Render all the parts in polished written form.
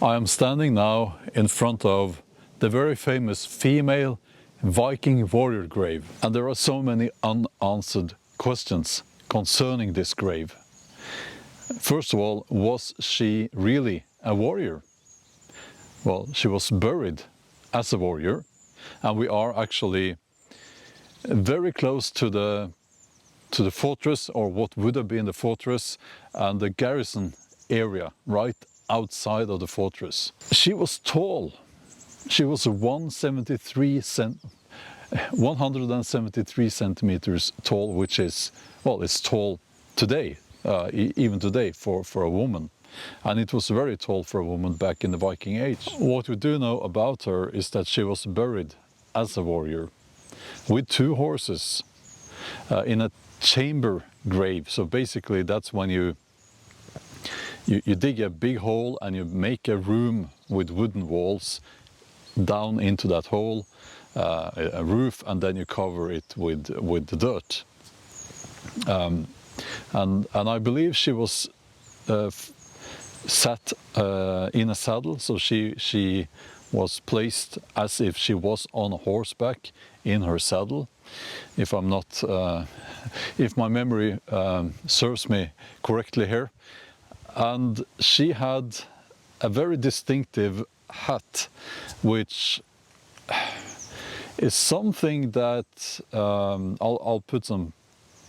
I am standing now in front of the very famous female Viking warrior grave, and there are so many unanswered questions concerning this grave. First of all, was she really a warrior? Well, she was buried as a warrior, and we are actually very close to the fortress, or what would have been the fortress, and the garrison area right outside of the fortress. She was tall. She was 173 centimeters tall, which is, well, it's tall today, even today for a woman. And it was very tall for a woman back in the Viking Age. What we do know about her is that she was buried as a warrior with 2 horses in a chamber grave. So basically that's when you dig a big hole and you make a room with wooden walls down into that hole, a roof, and then you cover it with the dirt. And I believe she was sat in a saddle, so she was placed as if she was on horseback in her saddle. If I'm not, if my memory serves me correctly here. And she had a very distinctive hat, which is something that I'll put some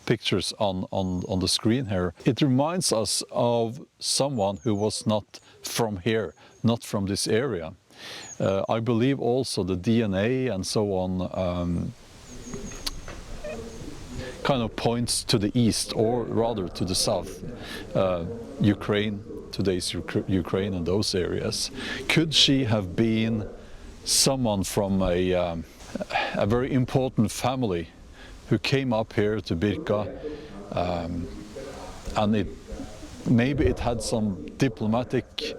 pictures on the screen here. It reminds us of someone who was not from here, not from this area. I believe also the DNA and so on kind of points to the east, or rather to the south. Ukraine, today's Ukraine, and those areas. Could she have been someone from a very important family who came up here to Birka, and maybe it had some diplomatic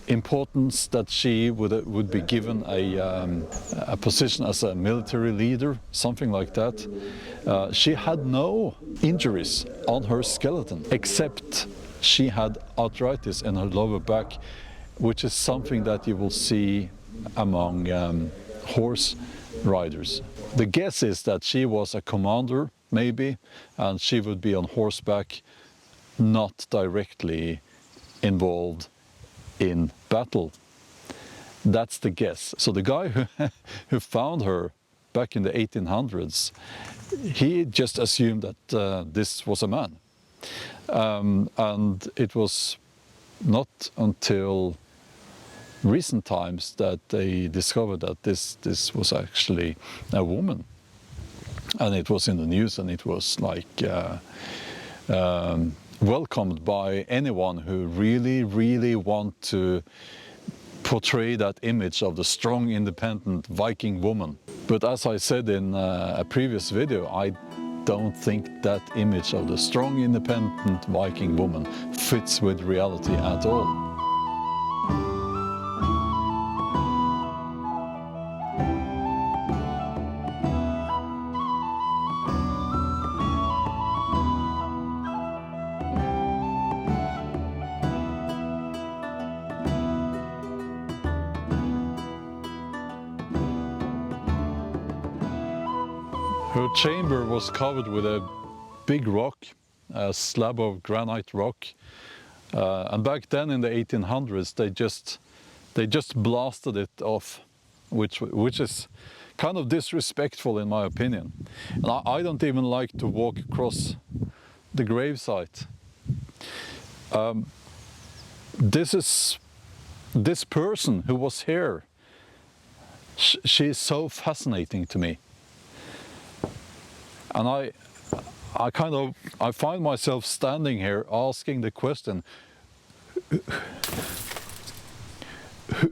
importance that she would be given a position as a military leader, something like that. She had no injuries on her skeleton, except she had arthritis in her lower back, which is something that you will see among horse riders. The guess is that she was a commander, maybe, and she would be on horseback, not directly involved in battle. That's the guess. So the guy who found her back in the 1800s, he just assumed that this was a man. And it was not until recent times that they discovered that this was actually a woman. And it was in the news, and it was like welcomed by anyone who really want to portray that image of the strong, independent Viking woman. But as I said in a previous video, I don't think that image of the strong, independent Viking woman fits with reality at all. Her chamber was covered with a big rock, a slab of granite rock, and back then in the 1800s they just blasted it off, which is kind of disrespectful in my opinion. And I don't even like to walk across the gravesite. This person who was here, she is so fascinating to me. And I find myself standing here asking the question,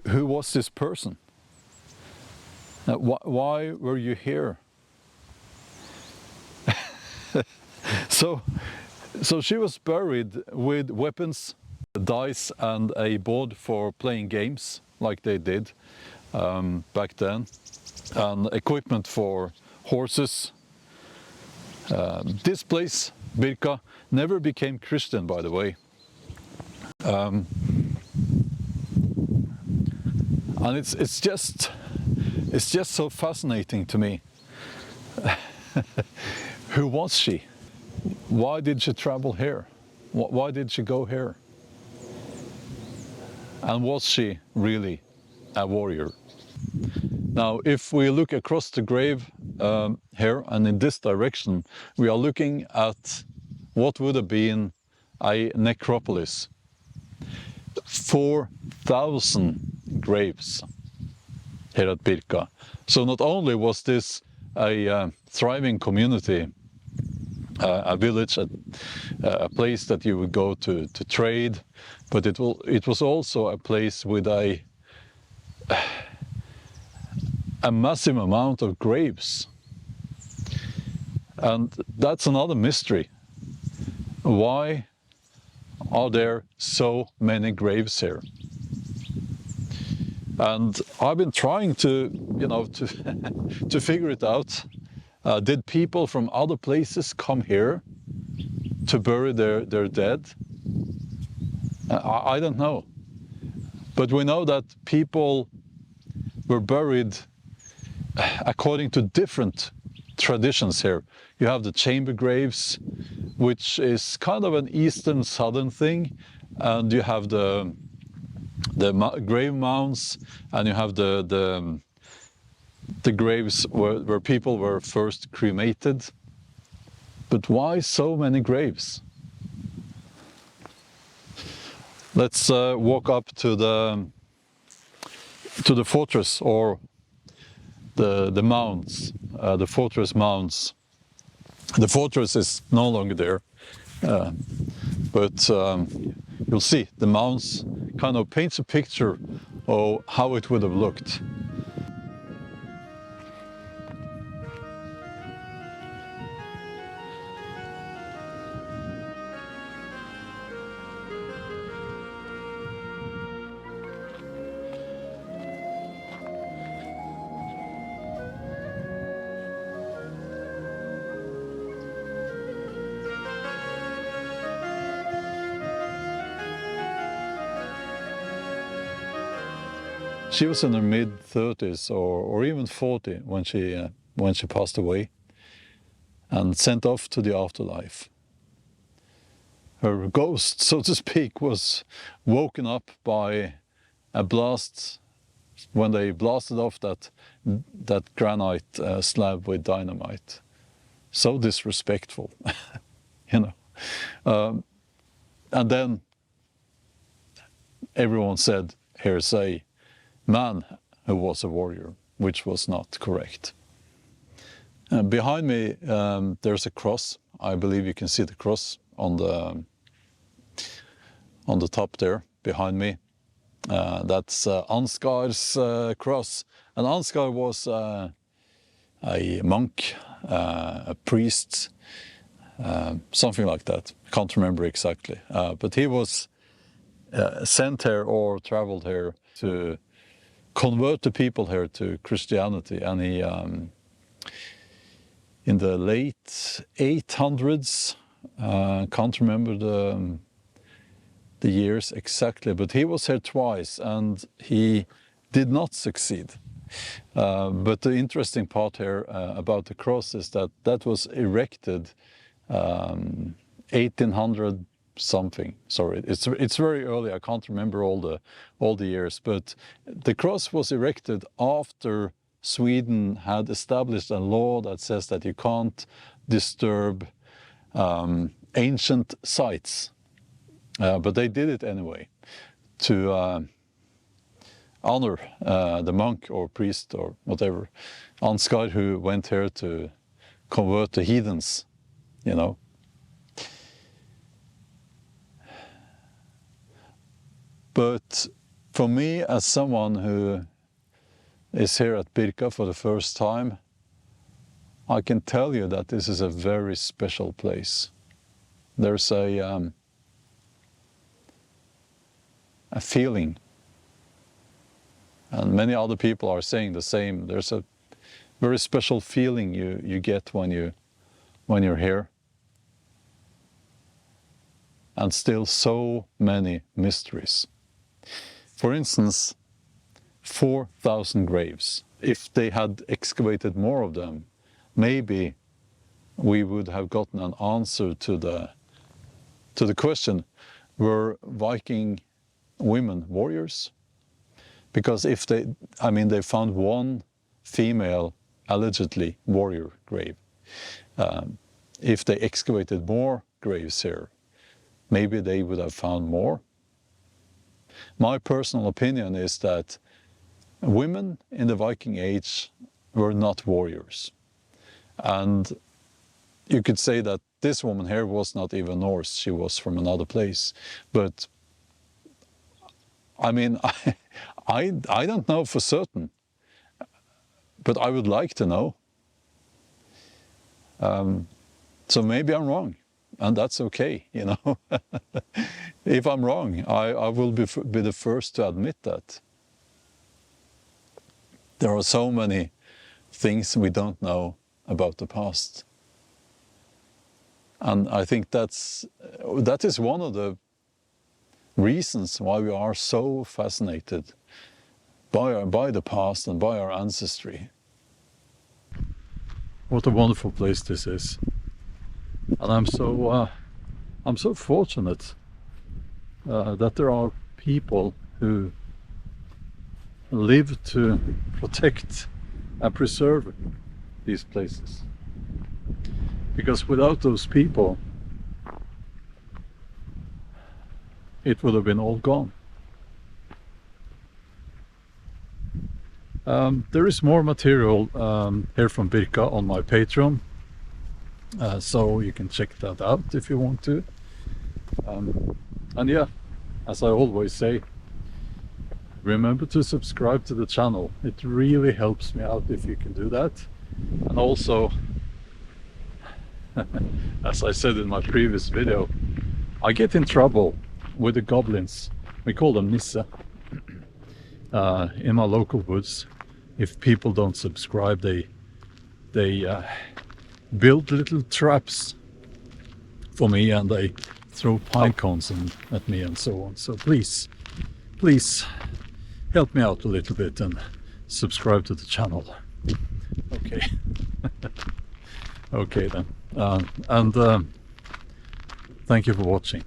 who was this person? Why were you here? So she was buried with weapons, dice, and a board for playing games like they did back then, and equipment for horses. This place, Birka, never became Christian, by the way. And it's just so fascinating to me. Who was she? Why did she travel here? Why did she go here? And was she really a warrior? Now, if we look across the grave here and in this direction, we are looking at what would have been a necropolis. 4,000 graves here at Birka. So not only was this a thriving community, a village, a place that you would go to trade, but it was also a place with a massive amount of graves. And that's another mystery. Why are there so many graves here? And I've been trying to, to figure it out. Did people from other places come here to bury their dead? I don't know. But we know that people were buried according to different traditions here. You have the chamber graves, which is kind of an eastern southern thing, and you have the grave mounds, and you have the graves where people were first cremated. But why so many graves? Let's walk up to the fortress, or the mounds, the fortress mounds. The fortress is no longer there, but you'll see the mounds kind of paints a picture of how it would have looked. She was in her mid-30s or even 40 when she passed away and sent off to the afterlife. Her ghost, so to speak, was woken up by a blast when they blasted off that granite slab with dynamite. So disrespectful, And then everyone said, hearsay, man who was a warrior, which was not correct. Behind me there's a cross. I believe you can see the cross on the top there behind me. That's Ansgar's cross. And Ansgar was a monk, a priest, something like that. I can't remember exactly. But he was sent here or traveled here to convert the people here to Christianity, and he in the late 800s, can't remember the years exactly, but he was here twice and he did not succeed. But the interesting part here about the cross is that was erected 1800 something. Sorry, it's very early. I can't remember all the years, but the cross was erected after Sweden had established a law that says that you can't disturb ancient sites, but they did it anyway to honor the monk or priest or whatever, Ansgar, who went here to convert the heathens, But for me, as someone who is here at Birka for the first time, I can tell you that this is a very special place. There's a feeling, and many other people are saying the same. There's a very special feeling you get when you're here. And still so many mysteries. For instance, 4,000 graves. If they had excavated more of them, maybe we would have gotten an answer to the question, were Viking women warriors? Because if they found one female allegedly warrior grave. If they excavated more graves here, maybe they would have found more. My personal opinion is that women in the Viking Age were not warriors. And you could say that this woman here was not even Norse, she was from another place. But I mean, I don't know for certain, but I would like to know. So maybe I'm wrong, and that's okay, you know. If I'm wrong, I will be the first to admit that. There are so many things we don't know about the past. And I think that is one of the reasons why we are so fascinated by the past and by our ancestry. What a wonderful place this is. And I'm so fortunate that there are people who live to protect and preserve these places. Because without those people, it would have been all gone. There is more material here from Birka on my Patreon, so you can check that out if you want to. And yeah, as I always say, remember to subscribe to the channel. It really helps me out if you can do that. And also, as I said in my previous video, I get in trouble with the goblins. We call them Nisse in my local woods. If people don't subscribe, they build little traps for me, and they throw pine cones at me and so on. So please help me out a little bit and subscribe to the channel. Okay. Okay then. And thank you for watching.